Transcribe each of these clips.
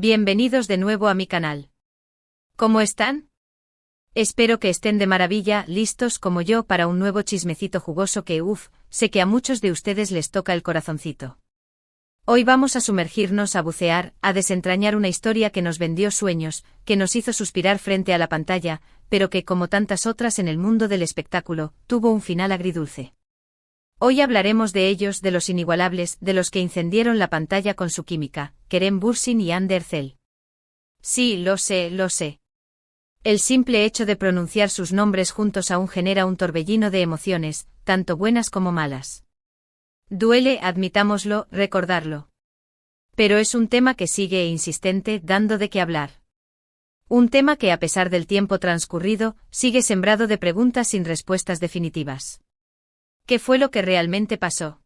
Bienvenidos de nuevo a mi canal. ¿Cómo están? Espero que estén de maravilla, listos como yo para un nuevo chismecito jugoso que, sé que a muchos de ustedes les toca el corazoncito. Hoy vamos a sumergirnos, a bucear, a desentrañar una historia que nos vendió sueños, que nos hizo suspirar frente a la pantalla, pero que, como tantas otras en el mundo del espectáculo, tuvo un final agridulce. Hoy hablaremos de ellos, de los inigualables, de los que incendieron la pantalla con su química, Kerem Bürsin y Hande Erçel. Sí, lo sé. El simple hecho de pronunciar sus nombres juntos aún genera un torbellino de emociones, tanto buenas como malas. Duele, admitámoslo, recordarlo. Pero es un tema que sigue insistente, dando de qué hablar. Un tema que, a pesar del tiempo transcurrido, sigue sembrado de preguntas sin respuestas definitivas. ¿Qué fue lo que realmente pasó?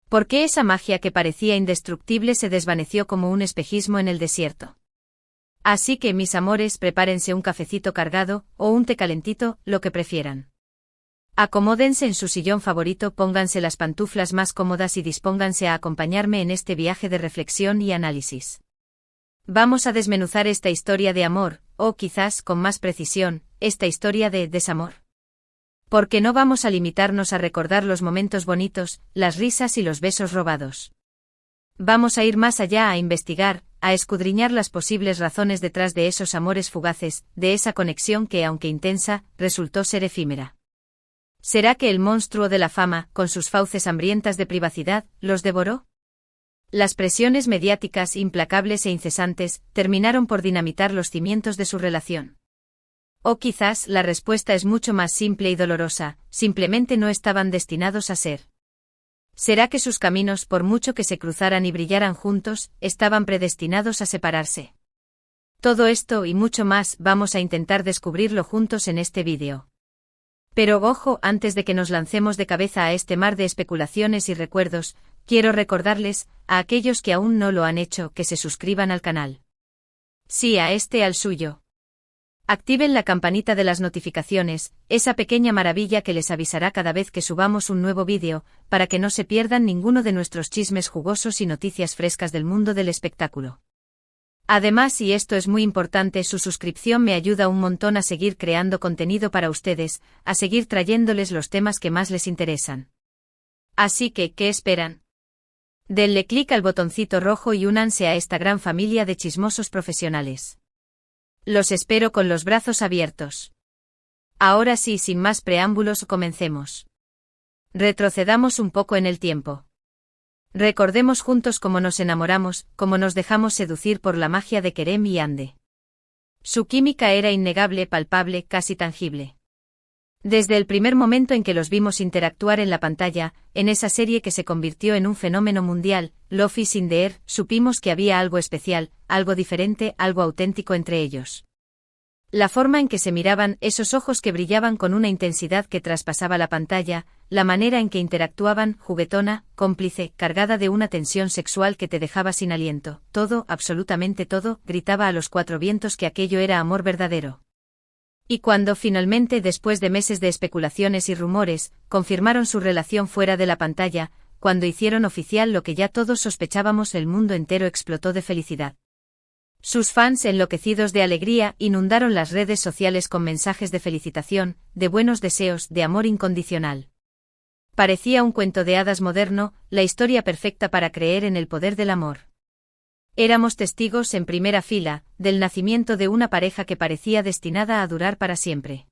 ¿Por qué esa magia que parecía indestructible se desvaneció como un espejismo en el desierto? Así que, mis amores, prepárense un cafecito cargado, o un té calentito, lo que prefieran. Acomódense en su sillón favorito, pónganse las pantuflas más cómodas y dispónganse a acompañarme en este viaje de reflexión y análisis. Vamos a desmenuzar esta historia de amor, o quizás, con más precisión, esta historia de desamor. Porque no vamos a limitarnos a recordar los momentos bonitos, las risas y los besos robados. Vamos a ir más allá, a investigar, a escudriñar las posibles razones detrás de esos amores fugaces, de esa conexión que, aunque intensa, resultó ser efímera. ¿Será que el monstruo de la fama, con sus fauces hambrientas de privacidad, los devoró? Las presiones mediáticas implacables e incesantes terminaron por dinamitar los cimientos de su relación. O quizás la respuesta es mucho más simple y dolorosa, simplemente no estaban destinados a ser. ¿Será que sus caminos, por mucho que se cruzaran y brillaran juntos, estaban predestinados a separarse? Todo esto y mucho más vamos a intentar descubrirlo juntos en este vídeo. Pero ojo, antes de que nos lancemos de cabeza a este mar de especulaciones y recuerdos, quiero recordarles, a aquellos que aún no lo han hecho, que se suscriban al canal. Sí, al suyo. Activen la campanita de las notificaciones, esa pequeña maravilla que les avisará cada vez que subamos un nuevo vídeo, para que no se pierdan ninguno de nuestros chismes jugosos y noticias frescas del mundo del espectáculo. Además, y esto es muy importante, su suscripción me ayuda un montón a seguir creando contenido para ustedes, a seguir trayéndoles los temas que más les interesan. Así que, ¿qué esperan? Denle clic al botoncito rojo y únanse a esta gran familia de chismosos profesionales. Los espero con los brazos abiertos. Ahora sí, sin más preámbulos, comencemos. Retrocedamos un poco en el tiempo. Recordemos juntos cómo nos enamoramos, cómo nos dejamos seducir por la magia de Kerem y Hande. Su química era innegable, palpable, casi tangible. Desde el primer momento en que los vimos interactuar en la pantalla, en esa serie que se convirtió en un fenómeno mundial, Love is in the air, supimos que había algo especial, algo diferente, algo auténtico entre ellos. La forma en que se miraban, esos ojos que brillaban con una intensidad que traspasaba la pantalla, la manera en que interactuaban, juguetona, cómplice, cargada de una tensión sexual que te dejaba sin aliento, todo, absolutamente todo, gritaba a los cuatro vientos que aquello era amor verdadero. Y cuando finalmente, después de meses de especulaciones y rumores, confirmaron su relación fuera de la pantalla, cuando hicieron oficial lo que ya todos sospechábamos, el mundo entero explotó de felicidad. Sus fans, enloquecidos de alegría, inundaron las redes sociales con mensajes de felicitación, de buenos deseos, de amor incondicional. Parecía un cuento de hadas moderno, la historia perfecta para creer en el poder del amor. Éramos testigos en primera fila, del nacimiento de una pareja que parecía destinada a durar para siempre.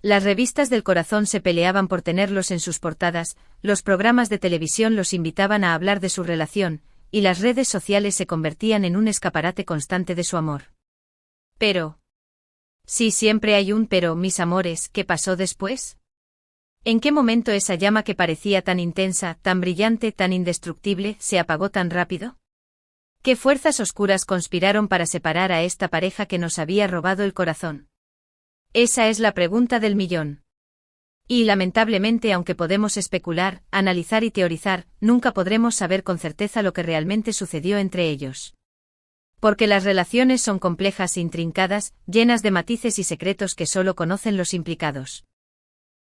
Las revistas del corazón se peleaban por tenerlos en sus portadas, los programas de televisión los invitaban a hablar de su relación, y las redes sociales se convertían en un escaparate constante de su amor. Pero... sí, siempre hay un pero, mis amores, ¿qué pasó después? ¿En qué momento esa llama que parecía tan intensa, tan brillante, tan indestructible, se apagó tan rápido? ¿Qué fuerzas oscuras conspiraron para separar a esta pareja que nos había robado el corazón? Esa es la pregunta del millón. Y lamentablemente, aunque podemos especular, analizar y teorizar, nunca podremos saber con certeza lo que realmente sucedió entre ellos. Porque las relaciones son complejas e intrincadas, llenas de matices y secretos que solo conocen los implicados.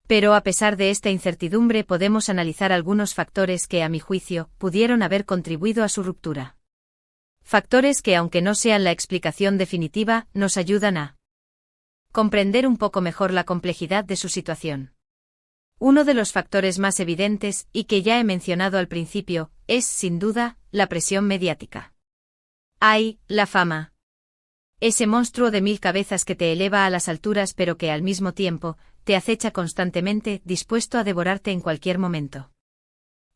Pero a pesar de esta incertidumbre podemos analizar algunos factores que, a mi juicio, pudieron haber contribuido a su ruptura. Factores que, aunque no sean la explicación definitiva, nos ayudan a comprender un poco mejor la complejidad de su situación. Uno de los factores más evidentes, y que ya he mencionado al principio, es, sin duda, la presión mediática. Hay, la fama. Ese monstruo de 1000 cabezas que te eleva a las alturas pero que al mismo tiempo, te acecha constantemente, dispuesto a devorarte en cualquier momento.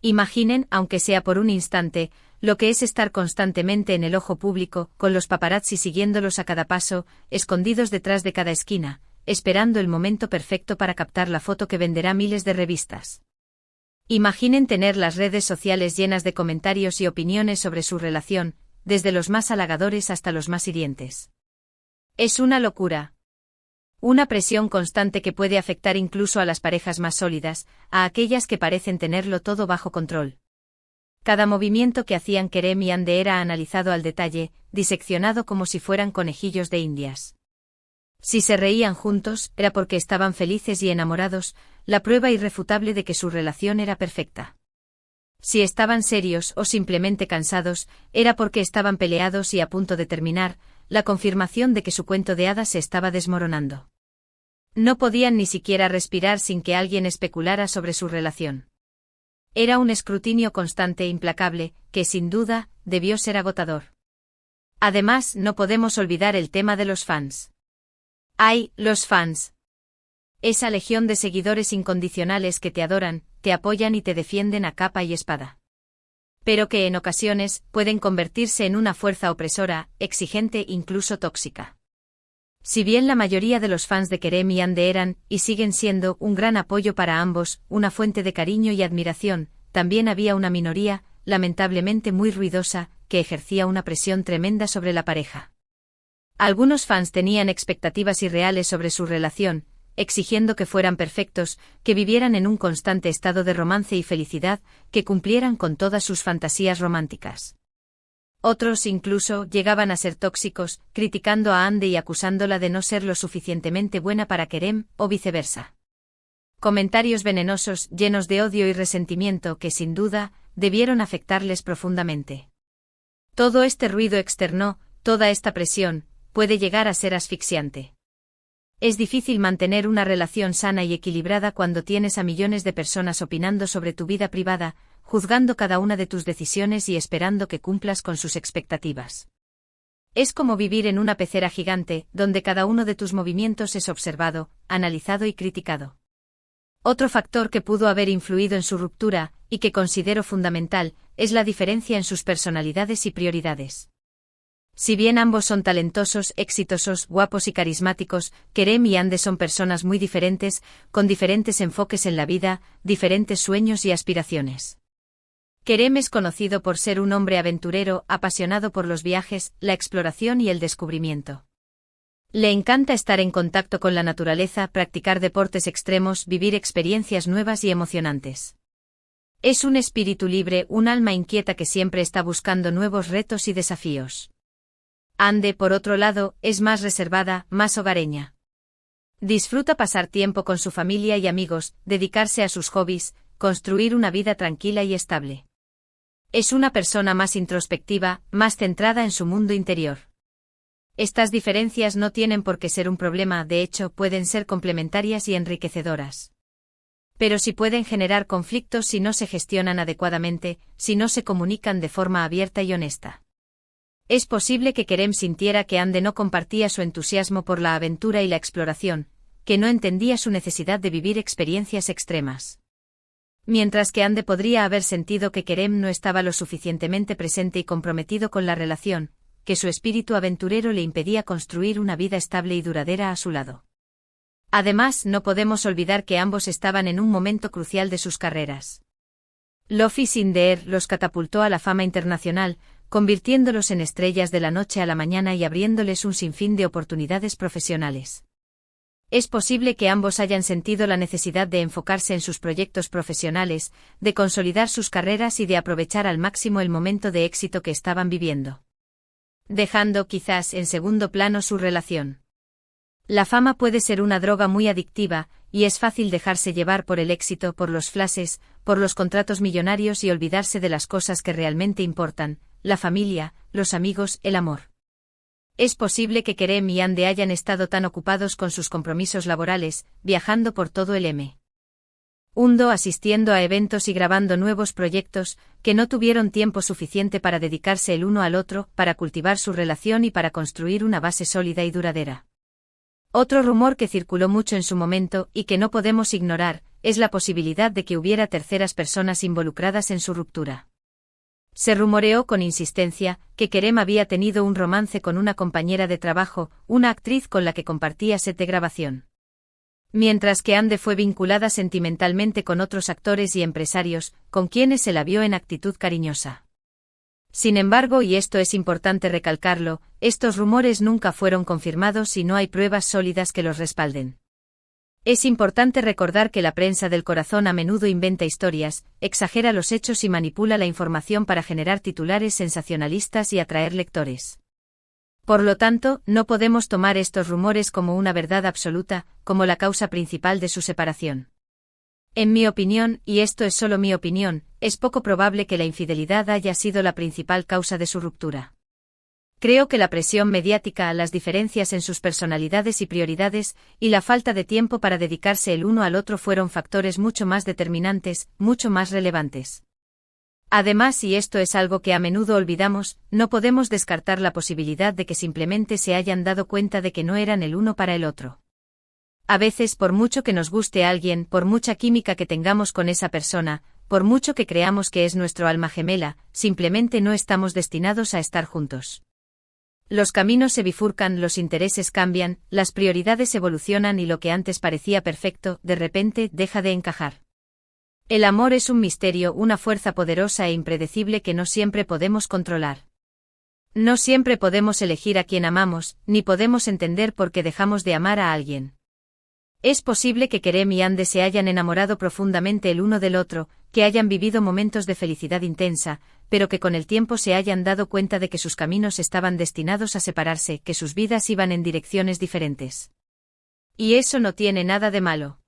Imaginen, aunque sea por un instante, lo que es estar constantemente en el ojo público, con los paparazzi siguiéndolos a cada paso, escondidos detrás de cada esquina, esperando el momento perfecto para captar la foto que venderá miles de revistas. Imaginen tener las redes sociales llenas de comentarios y opiniones sobre su relación, desde los más halagadores hasta los más hirientes. Es una locura. Una presión constante que puede afectar incluso a las parejas más sólidas, a aquellas que parecen tenerlo todo bajo control. Cada movimiento que hacían Kerem y Hande era analizado al detalle, diseccionado como si fueran conejillos de indias. Si se reían juntos, era porque estaban felices y enamorados, la prueba irrefutable de que su relación era perfecta. Si estaban serios o simplemente cansados, era porque estaban peleados y a punto de terminar, la confirmación de que su cuento de hadas se estaba desmoronando. No podían ni siquiera respirar sin que alguien especulara sobre su relación. Era un escrutinio constante e implacable, que sin duda, debió ser agotador. Además, no podemos olvidar el tema de los fans. Hay, los fans. Esa legión de seguidores incondicionales que te adoran, te apoyan y te defienden a capa y espada. Pero que en ocasiones pueden convertirse en una fuerza opresora, exigente e incluso tóxica. Si bien la mayoría de los fans de Kerem y Hande eran, y siguen siendo, un gran apoyo para ambos, una fuente de cariño y admiración, también había una minoría, lamentablemente muy ruidosa, que ejercía una presión tremenda sobre la pareja. Algunos fans tenían expectativas irreales sobre su relación, exigiendo que fueran perfectos, que vivieran en un constante estado de romance y felicidad, que cumplieran con todas sus fantasías románticas. Otros incluso llegaban a ser tóxicos, criticando a Hande y acusándola de no ser lo suficientemente buena para Kerem, o viceversa. Comentarios venenosos, llenos de odio y resentimiento que sin duda, debieron afectarles profundamente. Todo este ruido externo, toda esta presión, puede llegar a ser asfixiante. Es difícil mantener una relación sana y equilibrada cuando tienes a millones de personas opinando sobre tu vida privada, juzgando cada una de tus decisiones y esperando que cumplas con sus expectativas. Es como vivir en una pecera gigante, donde cada uno de tus movimientos es observado, analizado y criticado. Otro factor que pudo haber influido en su ruptura, y que considero fundamental, es la diferencia en sus personalidades y prioridades. Si bien ambos son talentosos, exitosos, guapos y carismáticos, Kerem y Hande son personas muy diferentes, con diferentes enfoques en la vida, diferentes sueños y aspiraciones. Kerem es conocido por ser un hombre aventurero, apasionado por los viajes, la exploración y el descubrimiento. Le encanta estar en contacto con la naturaleza, practicar deportes extremos, vivir experiencias nuevas y emocionantes. Es un espíritu libre, un alma inquieta que siempre está buscando nuevos retos y desafíos. Hande, por otro lado, es más reservada, más hogareña. Disfruta pasar tiempo con su familia y amigos, dedicarse a sus hobbies, construir una vida tranquila y estable. Es una persona más introspectiva, más centrada en su mundo interior. Estas diferencias no tienen por qué ser un problema, de hecho pueden ser complementarias y enriquecedoras. Pero sí pueden generar conflictos si no se gestionan adecuadamente, si no se comunican de forma abierta y honesta. Es posible que Kerem sintiera que Hande no compartía su entusiasmo por la aventura y la exploración, que no entendía su necesidad de vivir experiencias extremas. Mientras que Hande podría haber sentido que Kerem no estaba lo suficientemente presente y comprometido con la relación, que su espíritu aventurero le impedía construir una vida estable y duradera a su lado. Además, no podemos olvidar que ambos estaban en un momento crucial de sus carreras. Love is in the Air los catapultó a la fama internacional, convirtiéndolos en estrellas de la noche a la mañana y abriéndoles un sinfín de oportunidades profesionales. Es posible que ambos hayan sentido la necesidad de enfocarse en sus proyectos profesionales, de consolidar sus carreras y de aprovechar al máximo el momento de éxito que estaban viviendo, dejando quizás en segundo plano su relación. La fama puede ser una droga muy adictiva, y es fácil dejarse llevar por el éxito, por los flashes, por los contratos millonarios y olvidarse de las cosas que realmente importan, la familia, los amigos, el amor. Es posible que Kerem y Ande hayan estado tan ocupados con sus compromisos laborales, viajando por todo el mundo, asistiendo a eventos y grabando nuevos proyectos, que no tuvieron tiempo suficiente para dedicarse el uno al otro, para cultivar su relación y para construir una base sólida y duradera. Otro rumor que circuló mucho en su momento, y que no podemos ignorar, es la posibilidad de que hubiera terceras personas involucradas en su ruptura. Se rumoreó con insistencia que Kerem había tenido un romance con una compañera de trabajo, una actriz con la que compartía set de grabación. Mientras que Ande fue vinculada sentimentalmente con otros actores y empresarios, con quienes se la vio en actitud cariñosa. Sin embargo, y esto es importante recalcarlo, estos rumores nunca fueron confirmados y no hay pruebas sólidas que los respalden. Es importante recordar que la prensa del corazón a menudo inventa historias, exagera los hechos y manipula la información para generar titulares sensacionalistas y atraer lectores. Por lo tanto, no podemos tomar estos rumores como una verdad absoluta, como la causa principal de su separación. En mi opinión, y esto es solo mi opinión, es poco probable que la infidelidad haya sido la principal causa de su ruptura. Creo que la presión mediática, las diferencias en sus personalidades y prioridades, y la falta de tiempo para dedicarse el uno al otro fueron factores mucho más determinantes, mucho más relevantes. Además, y esto es algo que a menudo olvidamos, no podemos descartar la posibilidad de que simplemente se hayan dado cuenta de que no eran el uno para el otro. A veces, por mucho que nos guste a alguien, por mucha química que tengamos con esa persona, por mucho que creamos que es nuestro alma gemela, simplemente no estamos destinados a estar juntos. Los caminos se bifurcan, los intereses cambian, las prioridades evolucionan y lo que antes parecía perfecto, de repente, deja de encajar. El amor es un misterio, una fuerza poderosa e impredecible que no siempre podemos controlar. No siempre podemos elegir a quien amamos, ni podemos entender por qué dejamos de amar a alguien. Es posible que Kerem y Ande se hayan enamorado profundamente el uno del otro, que hayan vivido momentos de felicidad intensa, pero que con el tiempo se hayan dado cuenta de que sus caminos estaban destinados a separarse, que sus vidas iban en direcciones diferentes. Y eso no tiene nada de malo.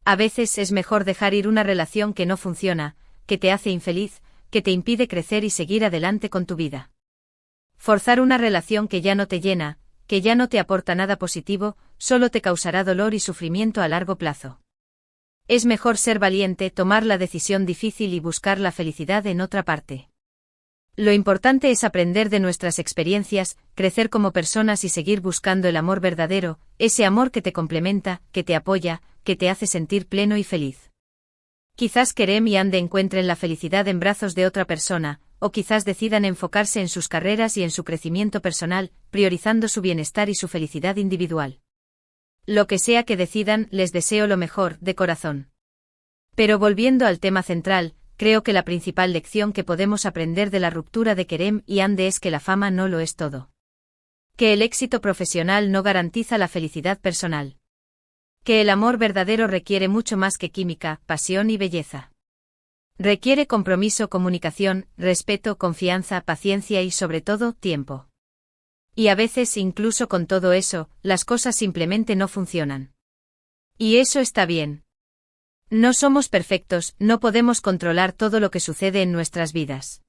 A veces es mejor dejar ir una relación que no funciona, que te hace infeliz, que te impide crecer y seguir adelante con tu vida. Forzar una relación que ya no te llena, que ya no te aporta nada positivo, solo te causará dolor y sufrimiento a largo plazo. Es mejor ser valiente, tomar la decisión difícil y buscar la felicidad en otra parte. Lo importante es aprender de nuestras experiencias, crecer como personas y seguir buscando el amor verdadero, ese amor que te complementa, que te apoya, que te hace sentir pleno y feliz. Quizás Kerem y Ande encuentren la felicidad en brazos de otra persona, o quizás decidan enfocarse en sus carreras y en su crecimiento personal, priorizando su bienestar y su felicidad individual. Lo que sea que decidan, les deseo lo mejor, de corazón. Pero volviendo al tema central, creo que la principal lección que podemos aprender de la ruptura de Kerem y Ande es que la fama no lo es todo. Que el éxito profesional no garantiza la felicidad personal. Que el amor verdadero requiere mucho más que química, pasión y belleza. Requiere compromiso, comunicación, respeto, confianza, paciencia y sobre todo, tiempo. Y a veces, incluso con todo eso, las cosas simplemente no funcionan. Y eso está bien. No somos perfectos, no podemos controlar todo lo que sucede en nuestras vidas.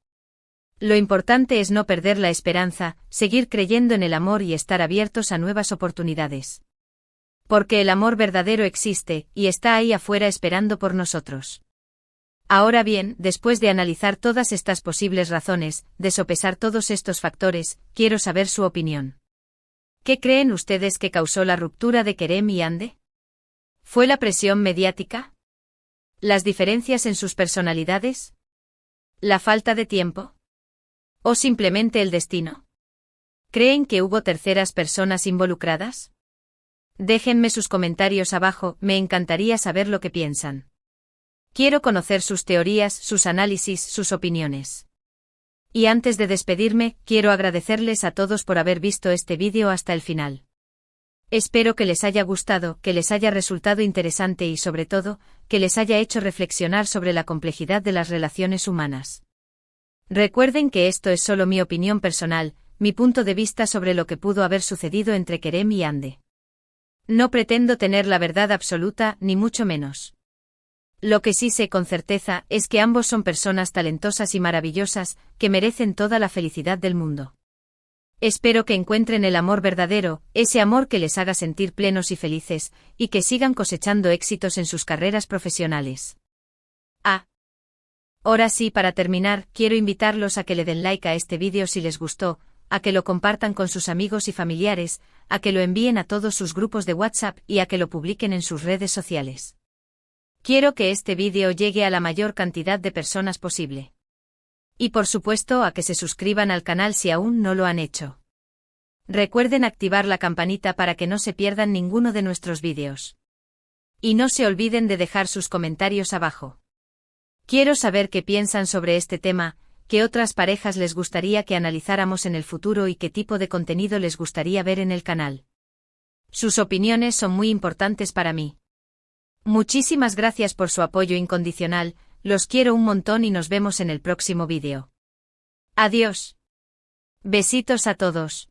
Lo importante es no perder la esperanza, seguir creyendo en el amor y estar abiertos a nuevas oportunidades. Porque el amor verdadero existe, y está ahí afuera esperando por nosotros. Ahora bien, después de analizar todas estas posibles razones, de sopesar todos estos factores, quiero saber su opinión. ¿Qué creen ustedes que causó la ruptura de Kerem y Ande? ¿Fue la presión mediática? ¿Las diferencias en sus personalidades? ¿La falta de tiempo? ¿O simplemente el destino? ¿Creen que hubo terceras personas involucradas? Déjenme sus comentarios abajo, me encantaría saber lo que piensan. Quiero conocer sus teorías, sus análisis, sus opiniones. Y antes de despedirme, quiero agradecerles a todos por haber visto este vídeo hasta el final. Espero que les haya gustado, que les haya resultado interesante y sobre todo, que les haya hecho reflexionar sobre la complejidad de las relaciones humanas. Recuerden que esto es solo mi opinión personal, mi punto de vista sobre lo que pudo haber sucedido entre Kerem y Ande. No pretendo tener la verdad absoluta, ni mucho menos. Lo que sí sé con certeza es que ambos son personas talentosas y maravillosas, que merecen toda la felicidad del mundo. Espero que encuentren el amor verdadero, ese amor que les haga sentir plenos y felices, y que sigan cosechando éxitos en sus carreras profesionales. Ahora sí, para terminar, quiero invitarlos a que le den like a este vídeo si les gustó, a que lo compartan con sus amigos y familiares, a que lo envíen a todos sus grupos de WhatsApp y a que lo publiquen en sus redes sociales. Quiero que este vídeo llegue a la mayor cantidad de personas posible. Y por supuesto a que se suscriban al canal si aún no lo han hecho. Recuerden activar la campanita para que no se pierdan ninguno de nuestros vídeos. Y no se olviden de dejar sus comentarios abajo. Quiero saber qué piensan sobre este tema, qué otras parejas les gustaría que analizáramos en el futuro y qué tipo de contenido les gustaría ver en el canal. Sus opiniones son muy importantes para mí. Muchísimas gracias por su apoyo incondicional, los quiero un montón y nos vemos en el próximo vídeo. Adiós. Besitos a todos.